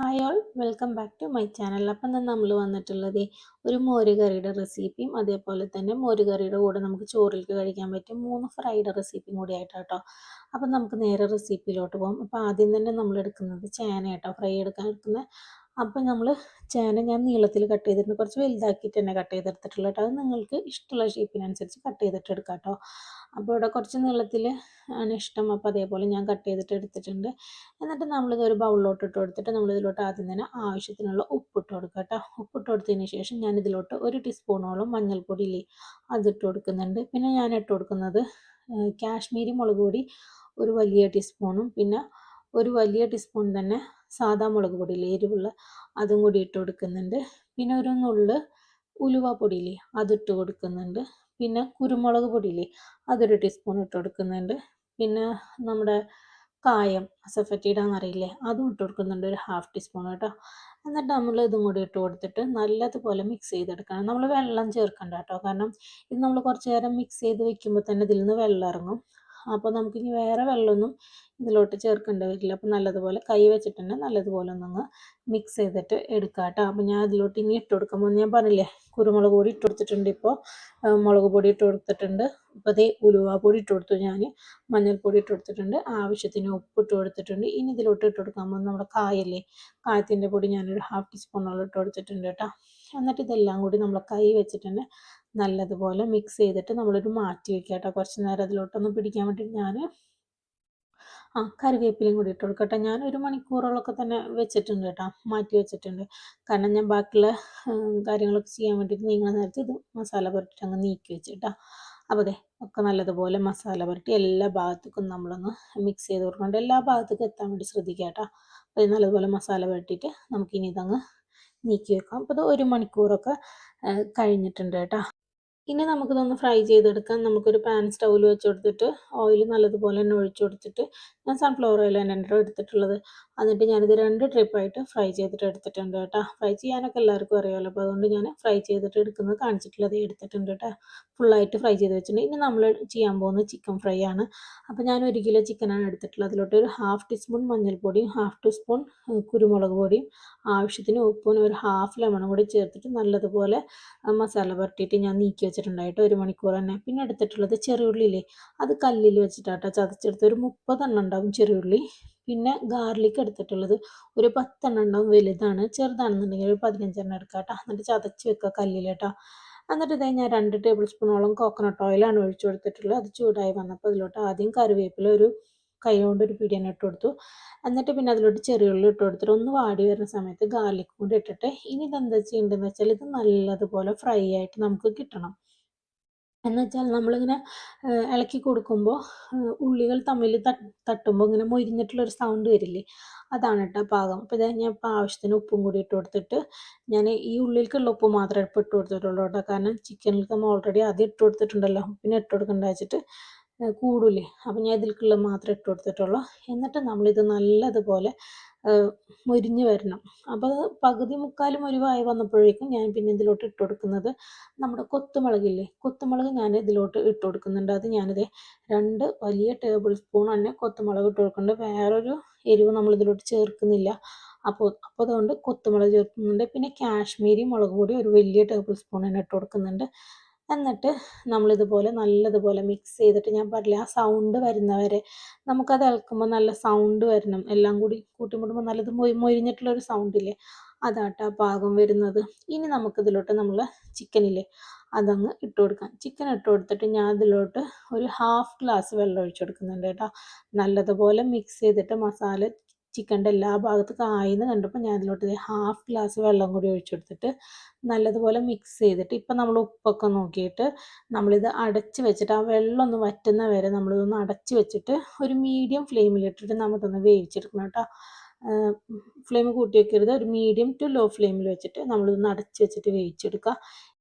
Hi all welcome back to my channel. അപ്പം തന്നെ നമ്മൾ വന്നിട്ടുള്ളത് ഒരു മോര് കറിയുടെ റെസിപ്പിയും അതേപോലെ തന്നെ മോര് കറിയുടെ കൂടെ നമുക്ക് ചോറിലേക്ക് കഴിക്കാൻ പറ്റും 3 ഫ്രൈഡ് റെസിപ്പിയും കൂടി ആയിട്ടാട്ടോ. അപ്പം നമുക്ക് നേരെ റെസിപ്പിയിലോട്ട് പോകാം. അപ്പോൾ ആദ്യം തന്നെ നമ്മൾ എടുക്കുന്നത് ചേന കേട്ടോ, ഫ്രൈ എടുക്കാൻ എടുക്കുന്നത്. അപ്പം നമ്മൾ ചേന ഞാൻ നീളത്തിൽ കട്ട് ചെയ്തിട്ടുണ്ട്, കുറച്ച് വലുതാക്കിയിട്ട് തന്നെ കട്ട് ചെയ്തെടുത്തിട്ടുള്ളത് കേട്ടോ. അത് നിങ്ങൾക്ക് ഇഷ്ടമുള്ള ഷേപ്പിനനുസരിച്ച് കട്ട് ചെയ്തിട്ട് എടുക്കാം കേട്ടോ. അപ്പോൾ ഇവിടെ കുറച്ച് നീളത്തിൽ ആണ് ഇഷ്ടം, അപ്പോൾ അതേപോലെ ഞാൻ കട്ട് ചെയ്തിട്ട് എടുത്തിട്ടുണ്ട്. എന്നിട്ട് നമ്മളിത് ഒരു ബൗളിലോട്ട് ഇട്ട് കൊടുത്തിട്ട് നമ്മളിതിലോട്ട് ആദ്യം തന്നെ ആവശ്യത്തിനുള്ള ഉപ്പിട്ട് കൊടുക്കുക കേട്ടോ. ഉപ്പിട്ട് കൊടുത്തതിന് ശേഷം ഞാൻ ഇതിലോട്ട് 1 ടീസ്പൂണോളം മഞ്ഞൾപ്പൊടി ഇല്ലേ അതിട്ട് കൊടുക്കുന്നുണ്ട്. പിന്നെ ഞാൻ ഇട്ട് കൊടുക്കുന്നത് കാശ്മീരി മുളക് പൊടി ഒരു വലിയ ടീസ്പൂണും പിന്നെ ഒരു വലിയ ടീസ്പൂൺ തന്നെ സാദാ മുളക് പൊടി ഇല്ലേ എരിവുള്ള അതും കൂടി ഇട്ട് കൊടുക്കുന്നുണ്ട്. പിന്നെ ഒരു നുള്ള് ഉലുവ പൊടിയില്ലേ അതിട്ട് കൊടുക്കുന്നുണ്ട്. പിന്നെ കുരുമുളക് പൊടിയില്ലേ അതൊരു ടീസ്പൂൺ ഇട്ട് കൊടുക്കുന്നുണ്ട്. പിന്നെ നമ്മുടെ കായം അസഫറ്റിഡാന്ന് അറിയില്ലേ അതും ഇട്ട് കൊടുക്കുന്നുണ്ട്, ഒരു 1/2 ടീസ്പൂൺ കേട്ടോ. എന്നിട്ട് നമ്മൾ ഇതും കൂടി ഇട്ട് കൊടുത്തിട്ട് നല്ലതുപോലെ മിക്സ് ചെയ്തെടുക്കണം. നമ്മൾ വെള്ളം ചേർക്കണ്ട കേട്ടോ, കാരണം ഇത് നമ്മൾ കുറച്ച് നേരം മിക്സ് ചെയ്ത് വെക്കുമ്പോൾ തന്നെ ഇതിൽ നിന്ന് വെള്ളം ഇറങ്ങും. അപ്പോൾ നമുക്കിനി വേറെ വെള്ളമൊന്നും ഇതിലോട്ട് ചേർക്കേണ്ടി വരില്ല. അപ്പോൾ നല്ലതുപോലെ കൈ വെച്ചിട്ട് തന്നെ നല്ലതുപോലെ ഒന്നങ്ങ് മിക്സ് ചെയ്തിട്ട് എടുക്കാം കേട്ടോ. അപ്പോൾ ഞാൻ അതിലോട്ട് ഇനി ഇട്ട് കൊടുക്കുമ്പോൾ ഞാൻ പറഞ്ഞില്ലേ കുരുമുളക് പൊടി ഇട്ട് കൊടുത്തിട്ടുണ്ട്, ഇപ്പോൾ മുളക് പൊടി ഇട്ട് കൊടുത്തിട്ടുണ്ട്, ഇപ്പോൾ അതേ ഉലുവ പൊടി ഇട്ട് കൊടുത്തു, ഞാൻ മഞ്ഞൾപ്പൊടി ഇട്ട് കൊടുത്തിട്ടുണ്ട്, ആവശ്യത്തിന് ഉപ്പ് ഇട്ട് കൊടുത്തിട്ടുണ്ട്. ഇനി ഇതിലോട്ട് ഇട്ട് കൊടുക്കാൻ പോകുന്നത് നമ്മുടെ കായല്ലേ, കായത്തിൻ്റെ പൊടി ഞാനൊരു 1/2 ടീസ്പൂണോളം ഇട്ട് കൊടുത്തിട്ടുണ്ട് കേട്ടോ. എന്നിട്ട് ഇതെല്ലാം കൂടി നമ്മൾ കൈ വെച്ചിട്ട് തന്നെ നല്ലതുപോലെ മിക്സ് ചെയ്തിട്ട് നമ്മളൊരു മാറ്റി വെക്കുക കേട്ടോ. കുറച്ച് നേരം അതിലോട്ടൊന്ന് പിടിക്കാൻ വേണ്ടിയിട്ട് ഞാൻ കറിവേപ്പിലയും കൂടി ഇട്ട് കൊടുക്കട്ടെ. ഞാൻ 1 മണിക്കൂറോളമൊക്കെ തന്നെ വെച്ചിട്ടുണ്ട് കേട്ടോ, മാറ്റി വെച്ചിട്ടുണ്ട്. കാരണം ഞാൻ ബാക്കിയുള്ള കാര്യങ്ങളൊക്കെ ചെയ്യാൻ വേണ്ടിയിട്ട് നീങ്ങുന്ന നേരത്ത് ഇത് മസാല പുരട്ടിയിട്ട് അങ്ങ് നീക്കി വെച്ചിട്ടാ. അപ്പോൾ അതെ ഒക്കെ നല്ലതുപോലെ മസാല പുരട്ടി എല്ലാ ഭാഗത്തേക്കും നമ്മളൊന്ന് മിക്സ് ചെയ്ത് കൊടുക്കുന്നുണ്ട്. എല്ലാ ഭാഗത്തേക്കും എത്താൻ വേണ്ടി ശ്രദ്ധിക്കുക കേട്ടോ. അപ്പോൾ നല്ലതുപോലെ മസാല പുരട്ടിയിട്ട് നമുക്കിനി ഇതങ്ങ് നീക്കി വെക്കാം. അപ്പോൾ ഇത് 1 മണിക്കൂറൊക്കെ കഴിഞ്ഞിട്ടുണ്ട് കേട്ടോ. ഇനി നമുക്കിതൊന്ന് ഫ്രൈ ചെയ്തെടുക്കാം. നമുക്കൊരു പാൻ സ്റ്റൗവിൽ വെച്ച് കൊടുത്തിട്ട് ഓയിൽ നല്ലതുപോലെ തന്നെ ഒഴിച്ച് കൊടുത്തിട്ട്, ഞാൻ സൺഫ്ലവർ ഓയിൽ തന്നെയാണ് എടുത്തിട്ടുള്ളത്. എന്നിട്ട് ഞാനിത് 2 ട്രിപ്പായിട്ട് ഫ്രൈ ചെയ്തിട്ട് എടുത്തിട്ടുണ്ട് കേട്ടോ. ഫ്രൈ ചെയ്യാനൊക്കെ എല്ലാവർക്കും അറിയാമല്ലോ, അപ്പോൾ അതുകൊണ്ട് ഞാൻ ഫ്രൈ ചെയ്തിട്ട് എടുക്കുന്നത് കാണിച്ചിട്ടുള്ളത് എടുത്തിട്ടുണ്ട് കേട്ടോ. ഫുള്ളായിട്ട് ഫ്രൈ ചെയ്ത് വെച്ചിട്ടുണ്ട്. ഇനി നമ്മൾ ചെയ്യാൻ പോകുന്നത് ചിക്കൻ ഫ്രൈ ആണ്. അപ്പോൾ ഞാൻ 1 കിലോ ചിക്കനാണ് എടുത്തിട്ടുള്ളത്. അതിലോട്ട് ഒരു 1/2 ടീസ്പൂൺ മഞ്ഞൾപ്പൊടിയും 1/2 ടീസ്പൂൺ കുരുമുളക് പൊടിയും ആവശ്യത്തിന് ഉപ്പും ഒരു 1/2 ലെമണും കൂടി ചേർത്തിട്ട് നല്ലതുപോലെ മസാല പുരട്ടിയിട്ട് ഞാൻ നീക്കി വെച്ചിട്ടുണ്ടായിട്ട് 1 മണിക്കൂർ തന്നെ. പിന്നെ എടുത്തിട്ടുള്ളത് ചെറിയുള്ളിയില്ലേ അത് കല്ലിൽ വെച്ചിട്ടാട്ടോ ചതച്ചെടുത്ത്, ഒരു 30 എണ്ണം ഉണ്ടാവും ചെറിയുള്ളി. പിന്നെ ഗാർലിക് എടുത്തിട്ടുള്ളത് ഒരു 10 എണ്ണം ഉണ്ടാവും, വലുതാണ്. ചെറുതാണെന്നുണ്ടെങ്കിൽ ഒരു 15 എണ്ണം എടുക്കാം കേട്ടോ. എന്നിട്ട് ചതച്ച് വെക്കുക കല്ലിൽ കേട്ടോ. എന്നിട്ട് ഇതേ ഞാൻ 2 ടേബിൾ സ്പൂണോളം കോക്കനട്ട് ഓയിലാണ് ഒഴിച്ചു കൊടുത്തിട്ടുള്ളത്. അത് ചൂടായി വന്നപ്പോൾ അതിലോട്ട് ആദ്യം കറിവേപ്പില ഒരു കൈ കൊണ്ട് ഒരു പിടി തന്നെ ഇട്ട് കൊടുത്തു. എന്നിട്ട് പിന്നെ അതിലോട്ട് ചെറിയുള്ളി ഇട്ട് കൊടുത്തിട്ട് ഒന്ന് വാടി വരുന്ന സമയത്ത് ഗാർലിക് കൂടി ഇട്ടിട്ട് ഇനി ഇതെന്താ ചെയ്യേണ്ടതെന്ന് വെച്ചാൽ ഇത് നല്ലതുപോലെ ഫ്രൈ ആയിട്ട് നമുക്ക് കിട്ടണം. എന്ന് വെച്ചാൽ നമ്മളിങ്ങനെ ഇളക്കി കൊടുക്കുമ്പോൾ ഉള്ളികൾ തമ്മിൽ തട്ടുമ്പോൾ ഇങ്ങനെ മൊരിഞ്ഞിട്ടുള്ളൊരു സൗണ്ട് വരില്ലേ, അതാണ് കേട്ടോ പാകം. അപ്പോൾ ഇതാ ഞാൻ ഇപ്പോൾ ആവശ്യത്തിന് ഉപ്പും കൂടി ഇട്ട് കൊടുത്തിട്ട്, ഞാൻ ഈ ഉള്ളിലേക്കുള്ള ഉപ്പ് മാത്രമേ ഇപ്പോൾ ഇട്ട് കൊടുത്തിട്ടുള്ളൂ കേട്ടോ. കാരണം ചിക്കനിലേക്ക് നമ്മൾ ഓൾറെഡി ആദ്യം ഇട്ട് കൊടുത്തിട്ടുണ്ടല്ലോ, പിന്നെ ഇട്ട് കൊടുക്കണ്ട വെച്ചിട്ട് കൂടില്ലേ, അപ്പോൾ ഞാൻ ഇതിലേക്കുള്ളത് മാത്രമേ ഇട്ട് കൊടുത്തിട്ടുള്ളൂ. എന്നിട്ട് നമ്മളിത് നല്ലതുപോലെ മൊരിഞ്ഞ് വരണം. അപ്പോൾ അത് പകുതി മുക്കാലും മുരിവായി വന്നപ്പോഴേക്കും ഞാൻ പിന്നെ ഇതിലോട്ട് ഇട്ട് കൊടുക്കുന്നത് നമ്മുടെ കൊത്തുമുളകില്ലേ, കൊത്തുമുളക് ഞാൻ ഇതിലോട്ട് ഇട്ട് കൊടുക്കുന്നുണ്ട്. അത് ഞാനിത് 2 വലിയ ടേബിൾ സ്പൂൺ തന്നെ കൊത്തുമുളക് ഇട്ട് കൊടുക്കുന്നുണ്ട്. വേറൊരു എരിവ് നമ്മൾ ഇതിലോട്ട് ചേർക്കുന്നില്ല. അപ്പോൾ അതുകൊണ്ട് കൊത്തുമുളക് ചേർക്കുന്നുണ്ട്. പിന്നെ കാശ്മീരി മുളക് പൊടി ഒരു വലിയ ടേബിൾ സ്പൂൺ തന്നെ ഇട്ട് കൊടുക്കുന്നുണ്ട്. എന്നിട്ട് നമ്മളിതുപോലെ നല്ലതുപോലെ മിക്സ് ചെയ്തിട്ട്, ഞാൻ പറഞ്ഞില്ലേ ആ സൗണ്ട് വരുന്നവരെ നമുക്കത് ഇളക്കുമ്പോൾ നല്ല സൗണ്ട് വരണം. എല്ലാം കൂടി കൂട്ടിമുട്ടുമ്പോൾ നല്ലത് മൊരിഞ്ഞിട്ടുള്ളൊരു സൗണ്ടില്ലേ, അതാട്ടാ പാകം വരുന്നത്. ഇനി നമുക്കിതിലോട്ട് നമ്മൾ ചിക്കനില്ലേ അതങ്ങ് ഇട്ട് കൊടുക്കാം. ചിക്കൻ ഇട്ട് കൊടുത്തിട്ട് ഞാൻ അതിലോട്ട് ഒരു 1/2 ഗ്ലാസ് വെള്ളം ഒഴിച്ച് കൊടുക്കുന്നുണ്ട് കേട്ടോ. നല്ലതുപോലെ മിക്സ് ചെയ്തിട്ട് മസാല ചിക്കൻ്റെ എല്ലാ ഭാഗത്തും ആയിന്ന് കണ്ടപ്പോൾ ഞാൻ അതിലോട്ട് 1/2 ഗ്ലാസ് വെള്ളം കൂടി ഒഴിച്ച് കൊടുത്തിട്ട് നല്ലതുപോലെ മിക്സ് ചെയ്തിട്ട്, ഇപ്പം നമ്മൾ ഉപ്പൊക്കെ നോക്കിയിട്ട് നമ്മളിത് അടച്ച് വെച്ചിട്ട് ആ വെള്ളം ഒന്ന് വറ്റുന്ന വരെ നമ്മളിതൊന്ന് അടച്ച് വെച്ചിട്ട് ഒരു മീഡിയം ഫ്ലെയിമിലിട്ടിട്ട് നമുക്കൊന്ന് വേവിച്ചെടുക്കണം കേട്ടോ. ഫ്ലെയിം കൂട്ടി വെക്കരുത്, ഒരു മീഡിയം ടു ലോ ഫ്ലെയിമിൽ വെച്ചിട്ട് നമ്മളിതൊന്ന് അടച്ച് വെച്ചിട്ട് വേവിച്ചെടുക്കുക.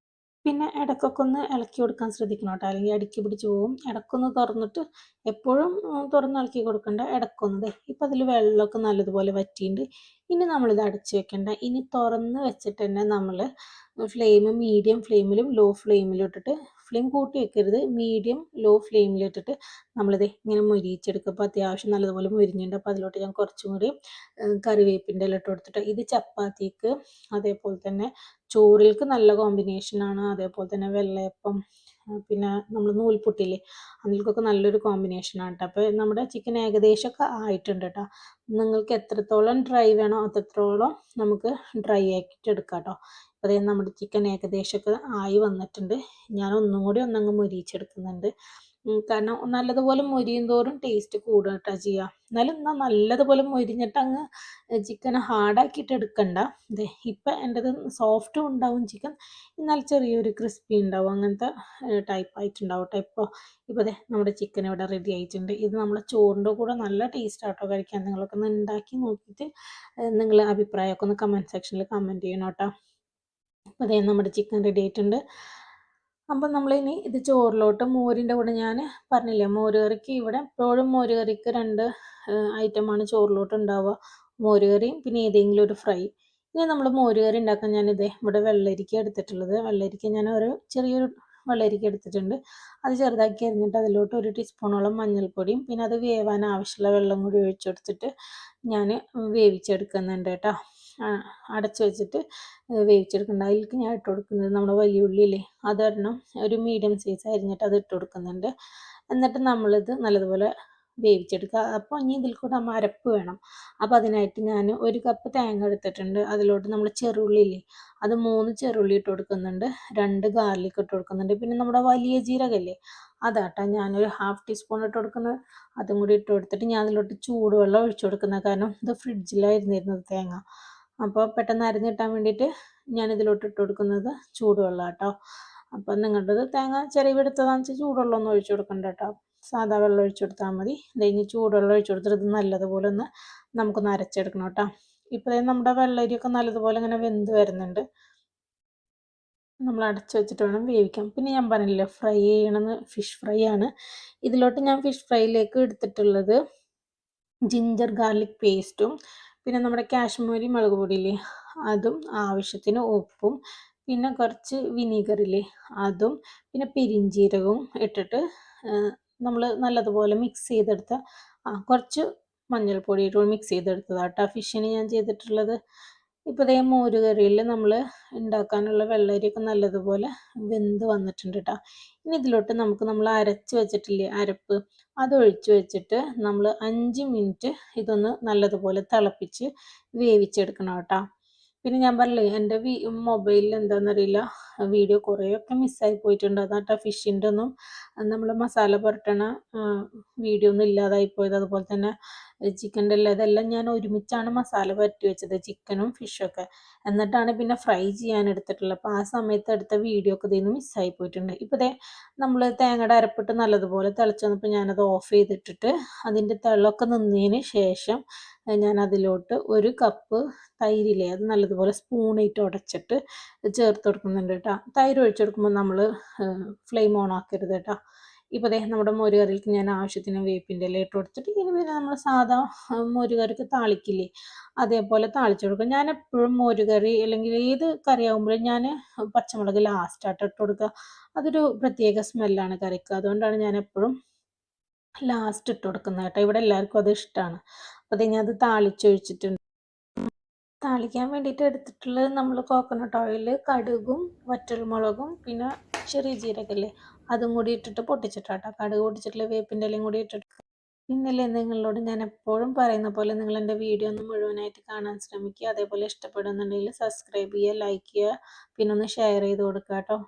പിന്നെ ഇടയ്ക്കൊക്കെ ഒന്ന് ഇളക്കി കൊടുക്കാൻ ശ്രദ്ധിക്കണം കേട്ടോ, അല്ലെങ്കിൽ അടുക്കി പിടിച്ച് പോകും. ഇടയ്ക്കൊന്ന് തുറന്നിട്ട് എപ്പോഴും തുറന്ന് ഇളക്കി കൊടുക്കണ്ട, ഇടയ്ക്കൊന്ന് ഇപ്പം അതിൽ വെള്ളമൊക്കെ നല്ലതുപോലെ വറ്റിയിട്ടുണ്ട്. ഇനി നമ്മളിത് അടച്ച് വെക്കണ്ട, ഇനി തുറന്ന് വെച്ചിട്ട് തന്നെ നമ്മൾ ഫ്ലെയിം മീഡിയം ഫ്ലെയിമിലും ലോ ഫ്ലെയിമിലും ഇട്ടിട്ട് ഫ്ലെയിം കൂട്ടി വെക്കരുത്, മീഡിയം ലോ ഫ്ലെയിമിലിട്ടിട്ട് നമ്മളിത് ഇങ്ങനെ മൊരിയിച്ചെടുക്കുക. അപ്പോൾ അത്യാവശ്യം നല്ലതുപോലെ മൊരിഞ്ഞിട്ടുണ്ട്. അപ്പോൾ അതിലോട്ട് ഞാൻ കുറച്ചും കൂടി കറിവേപ്പിൻ്റെ ഇല ഇട്ട് കൊടുത്തിട്ട്, ഇത് ചപ്പാത്തിക്ക് അതേപോലെ തന്നെ ചോറിലേക്ക് നല്ല കോമ്പിനേഷനാണ്. അതേപോലെ തന്നെ വെള്ളയപ്പം, പിന്നെ നമ്മൾ നൂൽപുട്ടില്ലേ അതിൽക്കൊക്കെ നല്ലൊരു കോമ്പിനേഷനാണ് കേട്ടോ. അപ്പോൾ നമ്മുടെ ചിക്കൻ ഏകദേശമൊക്കെ ആയിട്ടുണ്ട് കേട്ടോ. നിങ്ങൾക്ക് എത്രത്തോളം ഡ്രൈ വേണോ അത്രത്തോളം നമുക്ക് ഡ്രൈ ആക്കിയിട്ട് എടുക്കാം കേട്ടോ. അപ്പോൾ അതേ നമ്മുടെ ചിക്കൻ ഏകദേശമൊക്കെ ആയി വന്നിട്ടുണ്ട്. ഞാൻ ഒന്നും കൂടി ഒന്നങ്ങ് മൊരിയിച്ചെടുക്കുന്നുണ്ട്. കാരണം നല്ലതുപോലെ മൊരിയും തോറും ടേസ്റ്റ് കൂടുക കേട്ടോ ചെയ്യുക. എന്നാലും നല്ലതുപോലെ മൊരിഞ്ഞിട്ട് അങ്ങ് ചിക്കൻ ഹാർഡാക്കിയിട്ട് എടുക്കണ്ട. ഇതേ ഇപ്പം എൻ്റെത് സോഫ്റ്റും ഉണ്ടാവും ചിക്കൻ, എന്നാൽ ചെറിയൊരു ക്രിസ്പി ഉണ്ടാവും, അങ്ങനത്തെ ടൈപ്പ് ആയിട്ടുണ്ടാവും കേട്ടോ. ഇപ്പോൾ അതെ നമ്മുടെ ചിക്കൻ ഇവിടെ റെഡി ആയിട്ടുണ്ട്. ഇത് നമ്മുടെ ചോറിൻ്റെ കൂടെ നല്ല ടേസ്റ്റ് ആട്ടോ കഴിക്കാൻ. നിങ്ങളൊക്കെ ഒന്ന് ഉണ്ടാക്കി നോക്കിയിട്ട് നിങ്ങളെ അഭിപ്രായമൊക്കെ ഒന്ന് കമൻറ്റ് സെക്ഷനിൽ കമൻറ്റ് ചെയ്യണം കേട്ടോ. അപ്പോൾ അതേ നമ്മുടെ ചിക്കൻ റെഡി ആയിട്ടുണ്ട്. അപ്പം നമ്മളിനി ഇത് ചോറിലോട്ട് മോരിൻ്റെ കൂടെ ഞാൻ പറഞ്ഞില്ലേ മോര് കറിക്ക് ഇവിടെ എപ്പോഴും മോര് കറിക്ക് 2 ഐറ്റമാണ് ചോറിലോട്ട് ഉണ്ടാവുക, മോര് കറിയും പിന്നെ ഏതെങ്കിലും ഒരു ഫ്രൈ. ഇനി നമ്മൾ മോര് കറി ഉണ്ടാക്കാൻ ഞാനിതേ ഇവിടെ വെള്ളരിക്ക എടുത്തിട്ടുള്ളത്. വെള്ളരിക്ക ഞാൻ ചെറിയൊരു വെള്ളരിക്ക എടുത്തിട്ടുണ്ട്. അത് ചെറുതാക്കി അരിഞ്ഞിട്ട് അതിലോട്ട് 1 ടീസ്പൂണോളം മഞ്ഞൾപ്പൊടിയും പിന്നെ അത് വേവാൻ ആവശ്യമുള്ള വെള്ളം കൂടി ഒഴിച്ചെടുത്തിട്ട് ഞാൻ വേവിച്ചെടുക്കുന്നുണ്ട് കേട്ടോ. അടച്ചു വെച്ചിട്ട് വേവിച്ചെടുക്കുന്നുണ്ട്. അതിലേക്ക് ഞാൻ ഇട്ട് കൊടുക്കുന്നത് നമ്മുടെ വലിയ ഉള്ളിയില്ലേ അതൊരെണ്ണം ഒരു മീഡിയം സൈസ് അരിഞ്ഞിട്ട് അത് ഇട്ട് കൊടുക്കുന്നുണ്ട്. എന്നിട്ട് നമ്മളിത് നല്ലതുപോലെ വേവിച്ചെടുക്കുക. അപ്പോൾ ഇനി ഇതിൽ കൂടെ നമ്മൾ അരപ്പ് വേണം. അപ്പോൾ അതിനായിട്ട് ഞാൻ 1 കപ്പ് തേങ്ങ എടുത്തിട്ടുണ്ട്. അതിലോട്ട് നമ്മൾ ചെറുള്ളിയില്ലേ അത് 3 ചെറുള്ളി ഇട്ട് കൊടുക്കുന്നുണ്ട്, 2 ഗാർലിക് ഇട്ട് കൊടുക്കുന്നുണ്ട്, പിന്നെ നമ്മുടെ വലിയ ജീരകല്ലേ അതാട്ടോ ഞാനൊരു 1/2 ടീസ്പൂൺ ഇട്ട് കൊടുക്കുന്നത്. അതും കൂടി ഇട്ട് കൊടുത്തിട്ട് ഞാൻ അതിലോട്ട് ചൂടുവെള്ളം ഒഴിച്ചു കൊടുക്കുന്നത്. കാരണം ഇത് ഫ്രിഡ്ജിലായിരുന്നിരുന്നത് തേങ്ങ, അപ്പോൾ പെട്ടെന്ന് അരിഞ്ഞിട്ടാൻ വേണ്ടിയിട്ട് ഞാൻ ഇതിലോട്ട് ഇട്ട് കൊടുക്കുന്നത് ചൂടുവെള്ളം കേട്ടോ. അപ്പം നിങ്ങളുടേത് തേങ്ങ ചിരവിയെടുത്തതാണെന്ന് വെച്ചാൽ ചൂടുവെള്ളമൊന്നും ഒഴിച്ചു കൊടുക്കണ്ട കേട്ടോ, സാധാ വെള്ളം ഒഴിച്ചു കൊടുത്താൽ മതി. ഇനി ചൂടുവെള്ളം ഒഴിച്ചു കൊടുത്തിട്ട് ഇത് നല്ലതുപോലെ ഒന്ന് നമുക്കൊന്ന് അരച്ചെടുക്കണം കേട്ടോ. ഇപ്പോൾ നമ്മുടെ വെള്ളരിയൊക്കെ നല്ലതുപോലെ ഇങ്ങനെ വെന്ത് വരുന്നുണ്ട്. നമ്മൾ അടച്ചു വെച്ചിട്ട് വേണം വേവിക്കാം. പിന്നെ ഞാൻ പറഞ്ഞില്ലേ ഫ്രൈ ചെയ്യണമെന്ന്, ഫിഷ് ഫ്രൈ ആണ്. ഇതിലോട്ട് ഞാൻ ഫിഷ് ഫ്രൈയിലേക്ക് എടുത്തിട്ടുള്ളത് ജിഞ്ചർ ഗാർലിക് പേസ്റ്റും പിന്നെ നമ്മുടെ കാശ്മീരി മുളക് പൊടിയില്ലേ അതും, ആവശ്യത്തിന് ഉപ്പും, പിന്നെ കുറച്ച് വിനീഗറില്ലേ അതും, പിന്നെ പെരിഞ്ജീരകവും ഇട്ടിട്ട് നമ്മൾ നല്ലതുപോലെ മിക്സ് ചെയ്തെടുത്ത കുറച്ച് മഞ്ഞൾപ്പൊടി ഇട്ട് മിക്സ് ചെയ്തെടുത്തതാട്ടോ ഫിഷിന് ഞാൻ ചെയ്തിട്ടുള്ളത്. ഇപ്പോൾ ഇതേ മോര് കറിയിൽ നമ്മൾ ഉണ്ടാക്കാനുള്ള വെള്ളരിയൊക്കെ നല്ലതുപോലെ വെന്ത് വന്നിട്ടുണ്ട് കേട്ടോ. ഇനി ഇതിലോട്ട് നമ്മൾ അരച്ച് വെച്ചിട്ടില്ലേ അരപ്പ് അതൊഴിച്ച് വെച്ചിട്ട് നമ്മൾ 5 മിനിറ്റ് ഇതൊന്ന് നല്ലതുപോലെ തിളപ്പിച്ച് വേവിച്ചെടുക്കണം കേട്ടോ. പിന്നെ ഞാൻ പറഞ്ഞില്ലേ എൻ്റെ മൊബൈലിൽ എന്താണെന്നറിയില്ല വീഡിയോ കുറേയൊക്കെ മിസ്സായി പോയിട്ടുണ്ട്. അതാട്ടോ ഫിഷിൻ്റെ ഒന്നും നമ്മൾ മസാല പുരട്ടണ വീഡിയോ ഒന്നും ഇല്ലാതായി പോയത്. അതുപോലെ തന്നെ ചിക്കൻ്റെ എല്ലാം ഇതെല്ലാം ഞാൻ ഒരുമിച്ചാണ് മസാല പുരട്ടി വെച്ചത്, ചിക്കനും ഫിഷൊക്കെ. എന്നിട്ടാണ് പിന്നെ ഫ്രൈ ചെയ്യാൻ എടുത്തിട്ടുള്ളത്. അപ്പോൾ ആ സമയത്ത് എടുത്ത വീഡിയോ ഒക്കെ ഇതിൽ നിന്ന് മിസ്സായി പോയിട്ടുണ്ട്. ഇപ്പോൾ ഇതേ നമ്മൾ തേങ്ങയുടെ അരപ്പിട്ട് നല്ലതുപോലെ തിളച്ച് വന്നപ്പോൾ ഞാനത് ഓഫ് ചെയ്തിട്ടിട്ട് അതിൻ്റെ തിളമൊക്കെ നിന്നതിന് ശേഷം ഞാൻ അതിലോട്ട് 1 കപ്പ് തൈരില്ലേ അത് നല്ലതുപോലെ സ്പൂണിട്ട് ഉടച്ചിട്ട് ചേർത്ത് കൊടുക്കുന്നുണ്ട് കേട്ടോ. തൈര് ഒഴിച്ചെടുക്കുമ്പോൾ നമ്മൾ ഫ്ലെയിം ഓൺ ആക്കരുത് കേട്ടോ. ഇപ്പോൾ ദേ നമ്മുടെ മോര് കറിക്ക് ഞാൻ ആവശ്യത്തിന് വേപ്പിൻ്റെ ഇല ഇട്ട് കൊടുത്തിട്ട് ഇനി പിന്നെ നമ്മൾ സാധാ മോര് കറിക്ക് താളിക്കില്ലേ അതേപോലെ താളിച്ചു കൊടുക്കും. ഞാൻ എപ്പോഴും മോര് കറി അല്ലെങ്കിൽ ഏത് കറി ആകുമ്പോഴും ഞാൻ പച്ചമുളക് ലാസ്റ്റായിട്ട് ഇട്ട് കൊടുക്കുക. അതൊരു പ്രത്യേക സ്മെല്ലാണ് കറിക്ക്, അതുകൊണ്ടാണ് ഞാൻ എപ്പോഴും ലാസ്റ്റ് ഇട്ട് കൊടുക്കുന്നത് കേട്ടോ. ഇവിടെ എല്ലാവർക്കും അത് ഇഷ്ടമാണ്. അപ്പോൾ ഞാൻ അത് താളിച്ചൊഴിച്ചിട്ടുണ്ട്. താളിക്കാൻ വേണ്ടിയിട്ട് എടുത്തിട്ടുള്ളത് നമ്മൾ കോക്കനട്ട് ഓയിൽ, കടുകും വറ്റൽമുളകും പിന്നെ ചെറിയ ജീരകല്ലേ അതും കൂടി ഇട്ടിട്ട് പൊട്ടിച്ചിട്ടാട്ടോ. കടുക് പൊട്ടിച്ചിട്ടുള്ള വേപ്പിൻ്റെ ഇലയും കൂടി ഇട്ടിട്ട്. പിന്നല്ലേ നിങ്ങളോട് ഞാൻ എപ്പോഴും പറയുന്ന പോലെ നിങ്ങൾ എൻ്റെ വീഡിയോ ഒന്ന് മുഴുവനായിട്ട് കാണാൻ ശ്രമിക്കുക. അതേപോലെ ഇഷ്ടപ്പെടുന്നുണ്ടെങ്കിൽ സബ്സ്ക്രൈബ് ചെയ്യുക, ലൈക്ക് ചെയ്യുക, പിന്നെ ഒന്ന് ഷെയർ ചെയ്ത് കൊടുക്കുക കേട്ടോ.